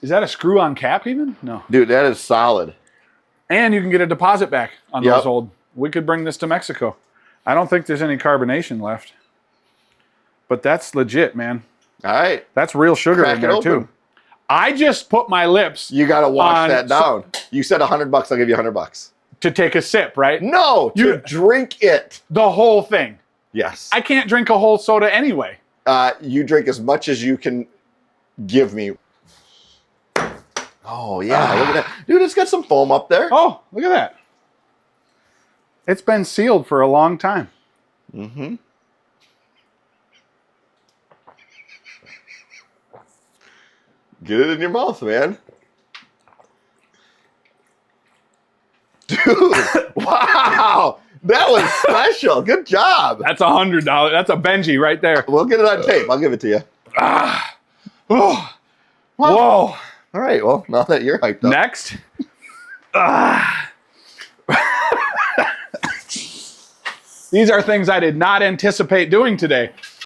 Is that a screw-on cap even? No. Dude, that is solid. And you can get a deposit back on Yep. those old. We could bring this to Mexico. I don't think there's any carbonation left. But that's legit, man. All right. That's real sugar Crack in it there, open. too. I just put my lips You got to wash on- that down. You said $100, I'll give you $100. to take a sip, right? No, to drink it. The whole thing. Yes. I can't drink a whole soda anyway. You drink as much as you can give me. Oh, yeah. Look at that. Dude, it's got some foam up there. Oh, look at that. It's been sealed for a long time. Mm-hmm. Get it in your mouth, man. Dude, wow. That was special. Good job. That's $100. That's a Benji right there. We'll get it on tape. I'll give it to you. Oh. Well, Whoa. all right. Well, now that you're hyped up. Next. These are things I did not anticipate doing today.